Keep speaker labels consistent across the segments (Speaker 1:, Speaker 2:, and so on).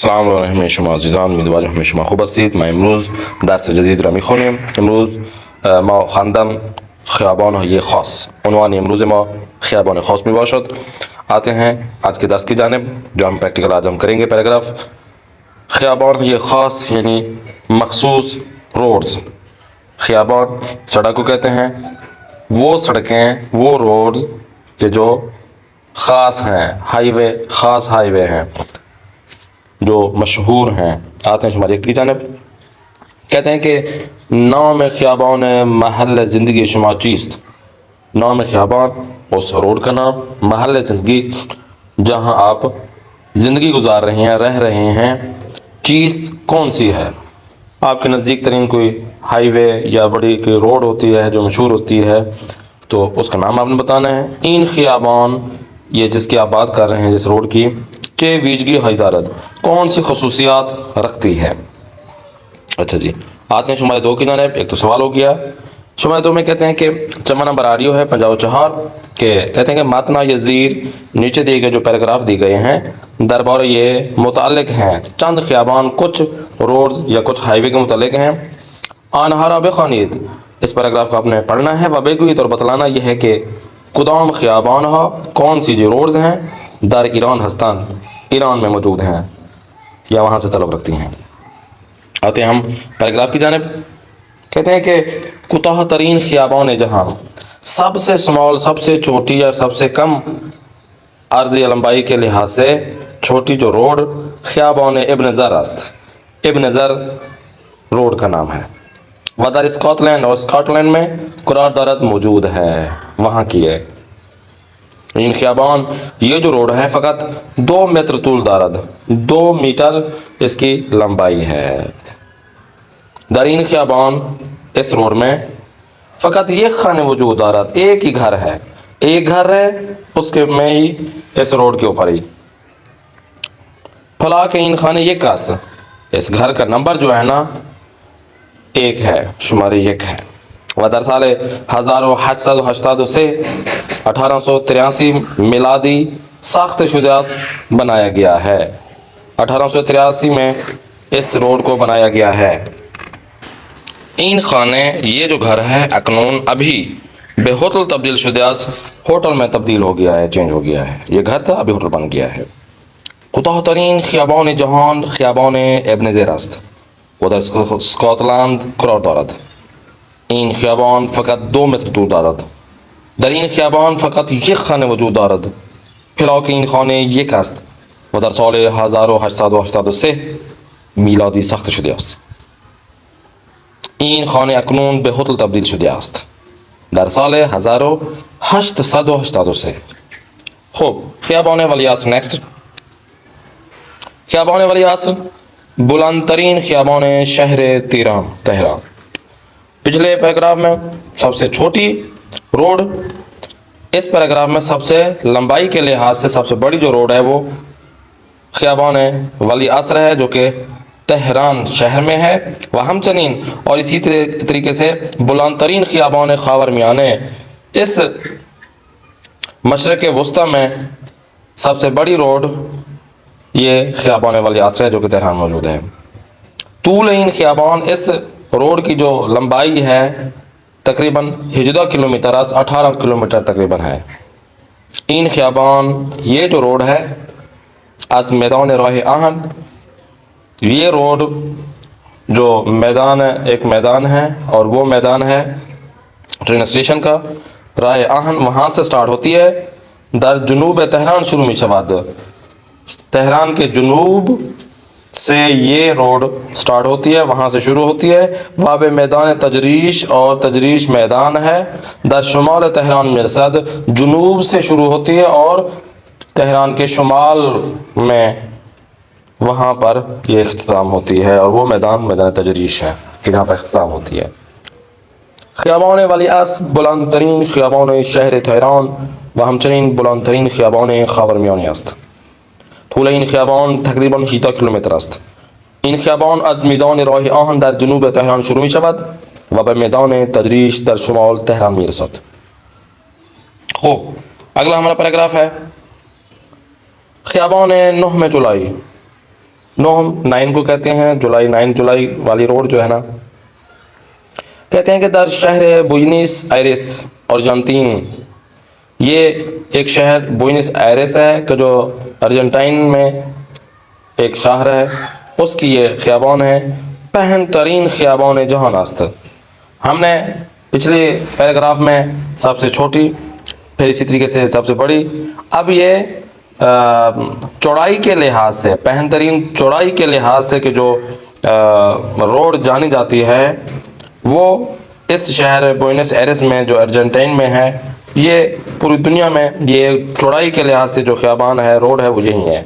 Speaker 1: السلام علیکم شما عزیزان، امیدوارم شما خوب هستید. ما امروز درس جدید را میخونیم. امروز ما خواندم خیابان های خاص. عنوان امروز ما خیابان خاص می باشد. آتے ہیں آج کے درس کی جانب جو ہم پریکٹیکل آج ہم کریں گے. پیراگراف خیابان های خاص یعنی مخصوص روڈز. خیابان سڑک کو کہتے ہیں، وہ سڑکیں وہ روڈ کہ جو خاص ہیں، ہائی وے خاص ہائی وے ہیں جو مشہور ہیں. آتے ہیں شماری ایک کی جانب. کہتے ہیں کہ نام خیابان محل زندگی شما چیست. نام خیابان اس روڈ کا نام، محل زندگی جہاں آپ زندگی گزار رہے ہیں، رہ رہے ہیں، چیز کون سی ہے. آپ کے نزدیک ترین کوئی ہائی وے یا بڑی کوئی روڈ ہوتی ہے جو مشہور ہوتی ہے تو اس کا نام آپ نے بتانا ہے. این خیابان یہ جس کی آپ بات کر رہے ہیں، جس روڈ کی، چے ویجگی ہائی دارد کون سی خصوصیات رکھتی ہے. اچھا جی، آتے ہیں شمارے 2 کی جانب. ایک تو سوال ہو گیا. شمارے 2 میں کہتے ہیں کہ چمہ نمبر آریو ہے 54 کہ کہتے ہیں کہ ماتنا یزیر نیچے دیے گئے جو پیراگراف دی گئے ہیں دربار یہ متعلق ہیں چند خیابان، کچھ روڈز یا کچھ ہائی وے کے متعلق ہیں. آنہارا بخوانید، اس پیراگراف کو آپ نے پڑھنا ہے. وبیگویت اور بتلانا یہ ہے کہ کدام خیابان ہا کون سی جو روڈز ہیں در ایران ہستان ایران میں موجود ہیں یا وہاں سے تعلق رکھتی ہیں. آتے ہیں ہم پیراگراف کی جانب. کہتے ہیں کہ کوتاہ ترین خیابان جہاں، سب سے سمال، سب سے چھوٹی یا سب سے کم عرض یا لمبائی کے لحاظ سے چھوٹی جو روڈ خیابان ابن زر است. ابن زر روڈ کا نام ہے. ودر اسکاٹ لینڈ، اور اسکاٹ لینڈ میں قرار دارد موجود ہے، وہاں کی ہے. این خیابان یہ جو روڈ ہے فقط 2 میٹر طول دارد، 2 میٹر اس کی لمبائی ہے. در این خیابان اس روڈ میں فقط یہ خانے وجود دارد، ایک ہی گھر ہے، ایک گھر ہے اس کے میں ہی اس روڈ کے اوپر ہی. پھلا کے این خانے یہ کس، اس گھر کا نمبر جو ہے نا 1 ہے، شماری 1 ہے. و در سال 1880 سے 1883 میلادی ساخت شدہ بنایا گیا ہے. 1883 میں اس روڈ کو بنایا گیا ہے. این خانے یہ جو گھر ہے اکنون ابھی بے ہوٹل تبدیل شدہ ہوٹل میں تبدیل ہو گیا ہے، چینج ہو گیا ہے. یہ گھر تھا ابھی ہوٹل بن گیا ہے. کوتاہ ترین خیابان جهان خیابان ابن زیر است و در اسکاتلند قرار دارد. این خیابان فقط 2 متر طول دارد. در این خیابان فقط یک خانه وجود دارد. پلاک این خانه 1 است و در سال 1883 میلادی ساخته شده است. این خانه اکنون به هتل تبدیل شده است در سال 1883. خب خیابان ولیعصر نیکسٹ. خیابان ولیعصر بلندترین خیابان شہر تہران. پچھلے پیراگراف میں سب سے چھوٹی روڈ، اس پیراگراف میں سب سے لمبائی کے لحاظ سے سب سے بڑی جو روڈ ہے وہ خیابان ولیعصر ہے جو کہ تہران شہر میں ہے. وہ ہم چنین اور اسی طریقے سے بلند ترین خیابان خاورمیانہ، اس مشرق وسطی میں سب سے بڑی روڈ یہ خیابان ولیعصر ہے جو کہ تہران موجود ہے. طول این خیابان، اس روڈ کی جو لمبائی ہے تقریباً 18 کلومیٹر، 18 کلومیٹر تقریباً ہے. این خیابان یہ جو روڈ ہے از میدان راہ آہن، یہ روڈ جو میدان ایک میدان ہے اور وہ میدان ہے ٹرین اسٹیشن کا، راہ آہن وہاں سے سٹارٹ ہوتی ہے. در جنوب تہران شروع می شود، تہران کے جنوب سے یہ روڈ سٹارٹ ہوتی ہے، وہاں سے شروع ہوتی ہے. وہاں پہ میدان تجریش اور تجریش میدان ہے. در شمال تہران مرصد، جنوب سے شروع ہوتی ہے اور تہران کے شمال میں وہاں پر یہ اختتام ہوتی ہے اور وہ میدان تجریش ہے کہ جہاں پر اختتام ہوتی ہے. خیابان ولیعصر بلند ترین خیابان شهر تهران و همچنین بلند ترین خیابان خاورمیانه است. طول این خیابان تقریبا 18 کیلومتر است. این خیابان از میدان راه آهن در جنوب تهران شروع می شود و به میدان تدریج در شمال تهران می رسد. خوب، اگلا ہمارا پیراگراف ہے خیابان 9 جولائی. نوہم 9 کو کہتے ہیں، جولائی 9 جولائی والی روڈ جو ہے نا، کہتے ہیں کہ در شہر بوئنس ایرس ارجنٹین، یہ ایک شہر بوئنس ایرس ہے کہ جو ارجنٹائن میں ایک شہر ہے، اس کی یہ خیابان ہے، پہن ترین خیابان جہان است۔ ہم نے پچھلے پیراگراف میں سب سے چھوٹی، پھر اسی طریقے سے سب سے بڑی، اب یہ چوڑائی کے لحاظ سے، پہن ترین چوڑائی کے لحاظ سے کہ جو روڈ جانی جاتی ہے وہ اس شہر بوئنس ایرس میں جو ارجنٹائن میں ہے، یہ پوری دنیا میں یہ چوڑائی کے لحاظ سے جو خیابان ہے، روڈ ہے، وہ یہی ہے۔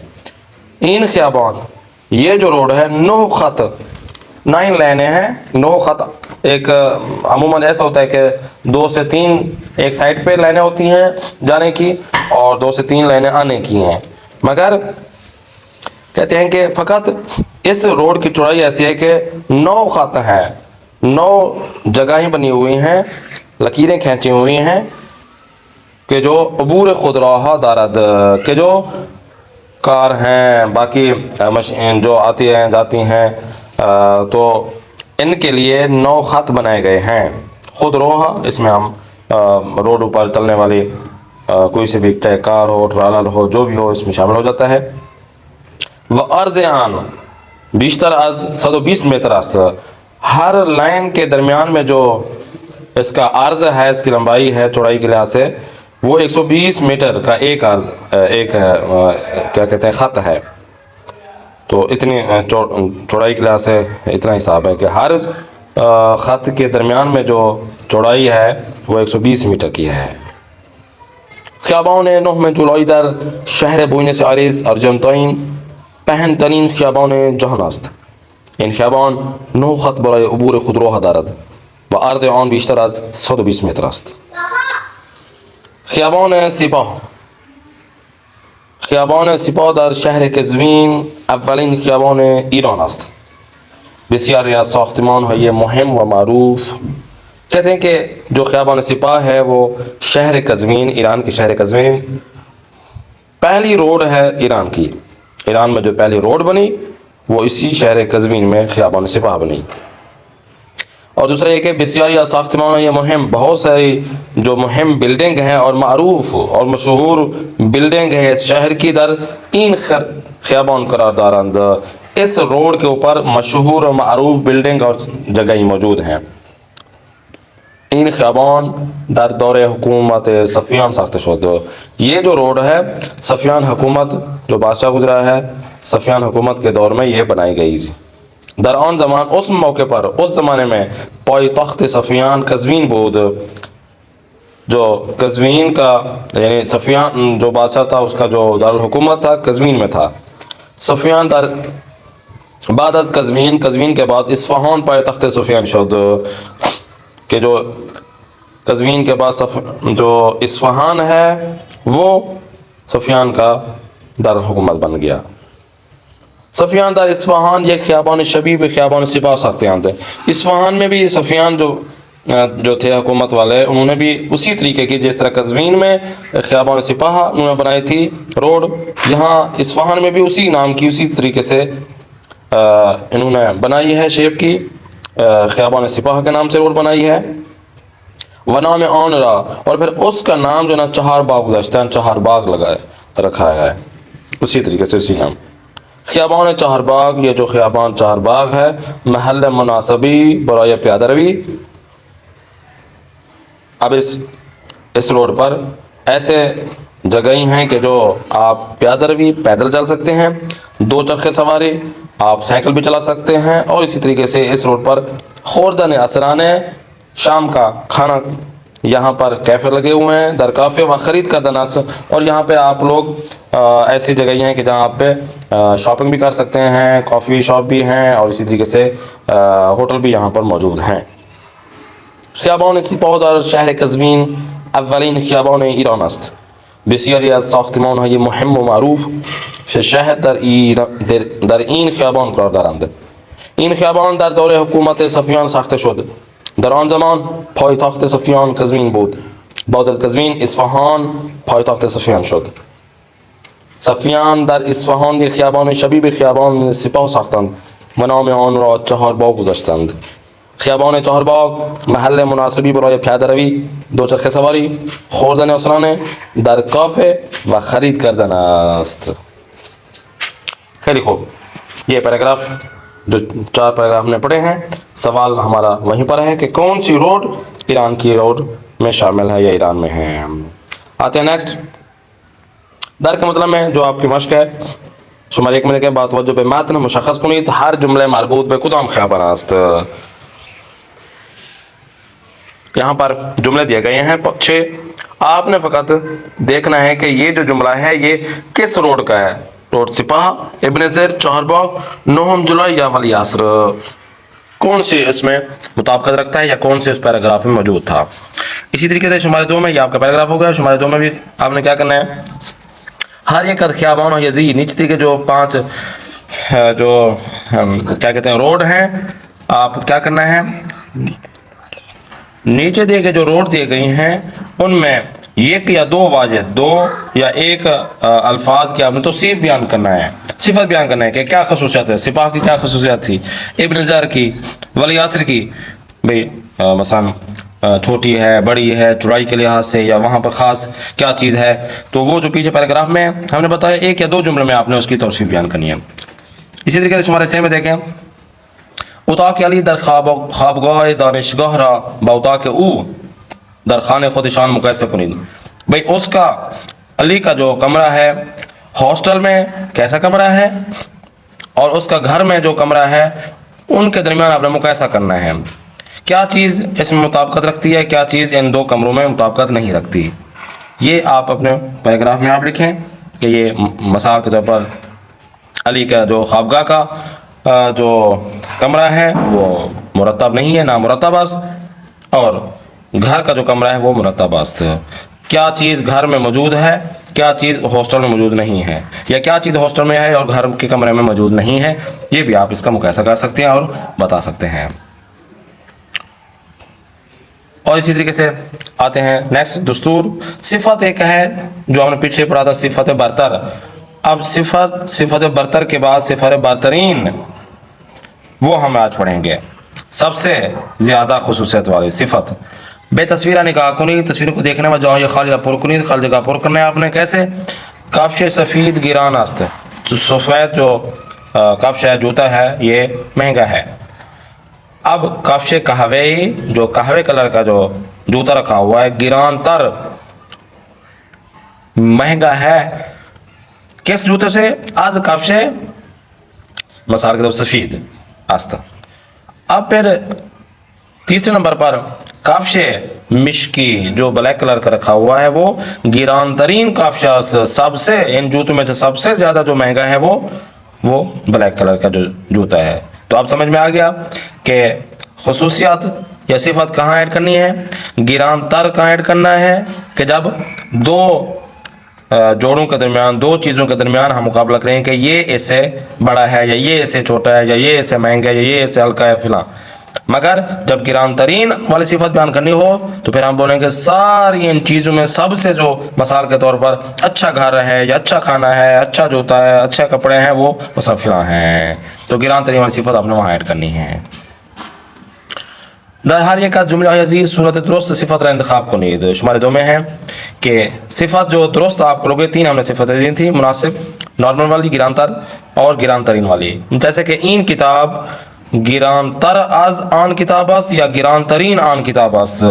Speaker 1: این خیابان، یہ جو روڈ ہے 9 خط، 9 لائنیں ہیں، 9 خط۔ ایک عموماً ایسا ہوتا ہے کہ 2 سے 3 ایک سائڈ پہ لائنیں ہوتی ہیں جانے کی، اور 2 سے 3 لائنیں آنے کی ہیں، مگر کہتے ہیں کہ فقط اس روڈ کی چوڑائی ایسی ہے کہ 9 خط ہیں، 9 جگہیں بنی ہوئی ہیں، لکیریں کھینچی ہوئی ہیں کہ جو عبور خود راہ دارد، کہ جو کار ہیں، باقی جو آتی ہیں جاتی ہیں، تو ان کے لیے 9 خط بنائے گئے ہیں۔ خود روح، اس میں ہم روڈ اوپر چلنے والی کوئی سے بھی، چاہے کار ہو، ٹرالر ہو، جو بھی ہو، اس میں شامل ہو جاتا ہے۔ و عرض آن بیشتر از 120 میٹر است، ہر لائن کے درمیان میں جو اس کا عرض ہے، اس کی لمبائی ہے چوڑائی کے لحاظ سے، وہ 120 میٹر کا ایک عرض، ایک کیا کہتے ہیں خط ہے۔ تو اتنی چوڑائی کے لحاظ سے اتنا حساب ہے کہ ہر خط کے درمیان میں جو چوڑائی ہے وہ 120 میٹر کی ہے۔ خیابان 9 جولائی در شهر بوئنس آیرس آرژانتین پهن ترین خیابان جهان است. این خیابان 9 خط برای عبور خودروها دارد و عرض آن بیشتر از 120 متر است. خیابان سپاه، خیابان سپاه در شهر قزوین اولین خیابان ایران است. بسیاری از ساختمان‌های مهم و معروف، کہتے ہیں کہ جو خیابان سپاہ ہے وہ شہر قزوین، ایران کے شہر قزوین پہلی روڈ ہے ایران کی، ایران میں جو پہلی روڈ بنی وہ اسی شہر قزوین میں خیابان سپاہ بنی۔ اور دوسرا یہ کہ بسیاری از ساختمان یہ مہم، بہت ساری جو مہم بلڈنگ ہیں اور معروف اور مشہور بلڈنگ ہے اس شہر کی در این خیابان قرار دارند، اس روڈ کے اوپر مشہور اور معروف بلڈنگ اور جگہیں موجود ہیں۔ این خیابان در دور حکومت صفویان ساخته شد، یہ جو روڈ ہے صفویان حکومت جو بادشاہ گزرا ہے، صفویان حکومت کے دور میں یہ بنائی گئی۔ در آن زمان، اس موقع پر، اس زمانے میں پای تخت صفویان قزوین بود، جو قزوین کا یعنی صفویان جو بادشاہ تھا اس کا جو دارالحکومت تھا قزوین میں تھا۔ صفویان در بعد از قزوین، قزوین کے بعد اصفہان پای تخت صفویان شد، کہ جو قزوین کے بعد جو اصفہان ہے وہ صفویان کا دارالحکومت بن گیا۔ صفویان در اصفہان یک خیابان شبیہ به خیابان سپاه ساخته اند۔ اصفہان میں بھی صفویان جو تھے حکومت والے، انہوں نے بھی اسی طریقے کی جس طرح قزوین میں خیابان سپاہ انہوں نے بنائی تھی روڈ، یہاں اصفہان میں بھی اسی نام کی، اسی طریقے سے انہوں نے بنائی ہے، شیپ کی، خیابان سپاہ کے نام سے روڈ بنائی ہے۔ و نام آن را، اور پھر اس کا نام جو نا چہار باغ گذشتہ، چہار باغ رکھا ہے اسی طریقے سے، اسی نام خیابان چہار باغ۔ یہ جو خیابان چہار باغ ہے محل مناسبی برای پیادہ روی۔ اب اس روڈ پر ایسے جگہیں ہیں کہ جو آپ پیادہ روی، پیدل چل سکتے ہیں، 2 چرخے سواری، آپ سائیکل بھی چلا سکتے ہیں، اور اسی طریقے سے اس روڈ پر خوردن عصرانہ، شام کا کھانا، یہاں پر کیفے لگے ہوئے ہیں، در کافے و خرید کا دناس، اور یہاں پہ آپ لوگ ایسی جگہیں ہیں کہ جہاں آپ پہ شاپنگ بھی کر سکتے ہیں، کافی شاپ بھی ہیں، اور اسی طریقے سے ہوٹل بھی یہاں پر موجود ہیں۔ خیابان سپاه در شهر قزوین اولین خیابان ایران است. بسیاری از ساختمان‌های مهم و معروف شهر در این خیابان قرار دارند. این خیابان در دور حکومت صفویان ساخته شد. در آن زمان پایتخت صفویان قزوین بود. بعد از قزوین اصفهان پایتخت صفویان شد. صفیان در اصفهان یک خیابان شبیه خیابان سپاه ساختند و نام آن را چهارباغ گذاشتند. خیابان چهارباغ محل مناسبی برای پیاده روی، دوچرخه سواری، خوردن آسانه، در کافه و خرید کردن است. خیلی خوب، یہ پیراگراف جو 4 پیراگراف نے پڑھے ہیں، سوال ہمارا وہیں پر ہے کہ کون سی روڈ ایران کی روڈ میں شامل ہے یا ایران میں ہے. آتے ہیں نیکسٹ. در کا مطلب میں جو آپ کی مشق ہے شمار 1 میں کے بعد توجہ به متن مشخص کنید هر جمله مربوط به کدام خیابان است. یہاں پر جملے دیے گئے ہیں 6. آپ نے فقط دیکھنا ہے کہ یہ جو جملہ ہے یہ کس روڈ کا ہے. روڈ سپاہ، ابن زر، چہارباغ، 9 جولائی یا ولی عصر. کون سی اس میں مطابقت رکھتا ہے یا کون سے اس پیراگراف میں موجود تھا. اسی طریقے سے شمارے 2 میں یہ آپ کا پیراگراف ہو گیا. شمارے 2 میں بھی آپ نے کیا کرنا ہے، ہر ایک خیابان و یزی نیچے کے جو 5 جو کیا کہتے ہیں روڈ ہیں، آپ کیا کرنا ہے، نیچے دیے کے جو روڈ دیے گئی ہیں ان میں ایک یا 2 واضح 2 یا 1 الفاظ کی آپ نے توصیف بیان کرنا ہے، صفت بیان کرنا ہے کہ کیا خصوصیت ہے. سپاہ کی کیا خصوصیت تھی، ابن زر کی، ولی عصر کی، بھئی مثلا چھوٹی ہے، بڑی ہے، چوڑائی کے لحاظ سے، یا وہاں پر خاص کیا چیز ہے. تو وہ جو پیچھے پیراگراف میں ہم نے بتایا 1 یا 2 جملے میں آپ نے اس کی توصیف بیان کرنی ہے. اسی طریقے سے شمارے 6 میں دیکھیں، اتاق علی در خوابگاه دانشگاه را با اتاق او در خانه خودشان مقایسه کنید. بھئی اس کا علی کا جو کمرہ ہے ہاسٹل میں کیسا کمرہ ہے اور اس کا گھر میں جو کمرہ ہے ان کے درمیان آپ نے مقایسہ کرنا ہے. کیا چیز اس میں مطابقت رکھتی ہے، کیا چیز ان 2 کمروں میں مطابقت نہیں رکھتی. یہ آپ اپنے پیراگراف میں آپ لکھیں کہ یہ مثال کے طور پر علی کا جو خوابگاہ کا جو کمرہ ہے وہ مرتب نہیں ہے، نامرتب است، اور گھر کا جو کمرہ ہے وہ مرتب است. کیا چیز گھر میں موجود ہے، کیا چیز ہاسٹل میں موجود نہیں ہے، یا کیا چیز ہاسٹل میں ہے اور گھر کے کمرے میں موجود نہیں ہے، یہ بھی آپ اس کا مقایسہ کر سکتے ہیں اور بتا سکتے ہیں. اور اسی طریقے سے آتے ہیں نیکسٹ. دستور صفت ایک ہے جو ہم نے پیچھے پڑھا تھا، صفت برتر. اب صفت برتر کے بعد صفت برترین وہ ہم آج پڑھیں گے. سب سے زیادہ خصوصیت والی صفت. بے تصویرہ نگاہ کنی، تصویر کو دیکھنے میں جاؤ، یہ خالی پر کنی، خالی جگہ پر کرنا ہے آپ نے. کیسے؟ کفش سفید گران است. سفید جو کفش ہے، جوتا ہے، یہ مہنگا ہے. اب کفش قہوے جو قہوے کلر کا جو جوتا رکھا ہوا ہے، گران تر مہنگا ہے. کس جوتے سے؟ از کفش مثال کے طور سفید است. اب پھر تیسرے نمبر پر کفش مشکی جو بلیک کلر کا رکھا ہوا ہے، وہ گران ترین کفش سب سے، ان جوتوں میں سے سب سے زیادہ جو مہنگا ہے وہ بلیک کلر کا جو جوتا ہے. تو اب سمجھ میں آ گیا کہ خصوصیات یا صفت کہاں ایڈ کرنی ہے، گران تر کہاں ایڈ کرنا ہے کہ جب 2 جوڑوں کے درمیان، 2 چیزوں کے درمیان ہم مقابلہ کریں کہ یہ اس سے بڑا ہے یا یہ اس سے چھوٹا ہے یا یہ اس سے مہنگا ہے یا یہ اس سے ہلکا ہے فلاں. مگر جب گران ترین والی صفت بیان کرنی ہو تو پھر ہم بولیں گے ساری ان چیزوں میں سب سے جو مثال کے طور پر اچھا گھر ہے یا اچھا کھانا ہے، اچھا جوتا ہے، اچھا کپڑے ہیں، وہ مثلا فلاں ہیں. تو گران ترین والی صفت آپ نے وہاں ایڈ کرنی ہے. در ہر یک از جمله عزیز صورت درست صفت را انتخاب کنید. شماره 2 میں ہے کہ صفت جو درست آپ کو لوگے 3 ہم نے صفتیں دی تھی، مناسب، نارمل والی، گران تر اور گران ترین والی. جیسے کہ این کتاب گران تر از آن کتاب است یا گران ترین آن کتاب است.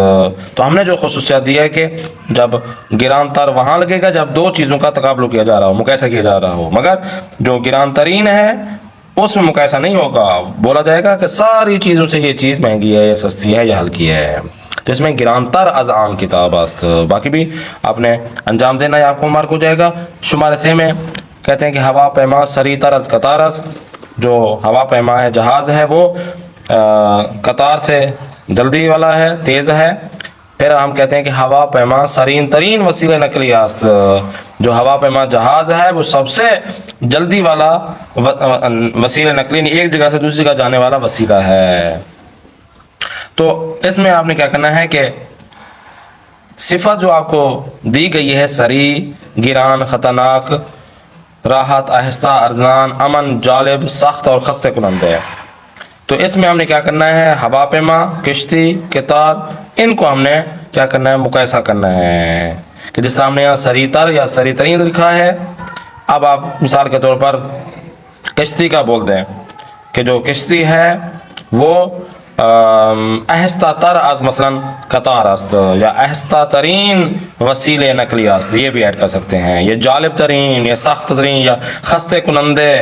Speaker 1: تو ہم نے جو خصوصیت دی ہے کہ جب گران تر وہاں لگے گا جب 2 چیزوں کا تقابل کیا جا رہا ہو، مقایسہ کیا جا رہا ہو. مگر جو گران ترین ہے اس میں مقایسہ نہیں ہوگا، بولا جائے گا کہ ساری چیزوں سے یہ چیز مہنگی ہے یا سستی ہے یا ہلکی ہے. تو اس میں گران تر از آن کتاب است. باقی بھی آپ نے انجام دینا ہے، آپ کو مارک ہو جائے گا. شمارے 6 میں کہتے ہیں کہ ہوا پیما سری تر از قطار است. جو ہوا پیما ہے، جہاز ہے، وہ قطار سے جلدی والا ہے، تیز ہے. پھر ہم کہتے ہیں کہ ہوا پیما سرین ترین وسیلہ نقلی است. جو ہوا پیما جہاز ہے وہ سب سے جلدی والا وسیلہ نقلی، ایک جگہ سے دوسری جگہ جانے والا وسیلہ ہے. تو اس میں آپ نے کیا کرنا ہے کہ صفت جو آپ کو دی گئی ہے، سری، گران، خطرناک، راحت، آہستہ، ارزان، امن، جالب، سخت اور خستے کنندے. تو اس میں ہم نے کیا کرنا ہے، ہواپیما، کشتی، قطار، ان کو ہم نے کیا کرنا ہے، مقایسہ کرنا ہے. کہ جس طرح ہم نے یہاں سریتر یا سریترین لکھا ہے، اب آپ مثال کے طور پر کشتی کا بول دیں کہ جو کشتی ہے وہ آہستہ تر از مثلا قطار است، یا آہستہ ترین وسیلے نقلی است، یہ بھی ایڈ کر سکتے ہیں. یہ جالب ترین، یا سخت ترین، یا خستے کنندے.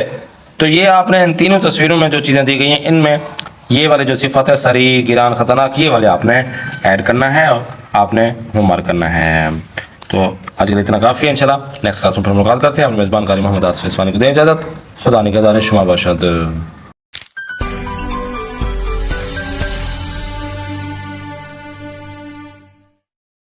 Speaker 1: تو یہ آپ نے ان تینوں تصویروں میں جو چیزیں دی گئی ہیں، ان میں یہ والے جو صفت ہے، سری، گران، خطرناک، یہ والے آپ نے ایڈ کرنا ہے اور آپ نے ہوم ورک کرنا ہے. تو آج کے لیے اتنا کافی ہے. انشاءاللہ نیکسٹ کلاس میں پھر ملاقات کرتے ہیں. میزبان قاری محمد آصف عثمانی کو دیں اجازت. خدا نگہدار شما باشد.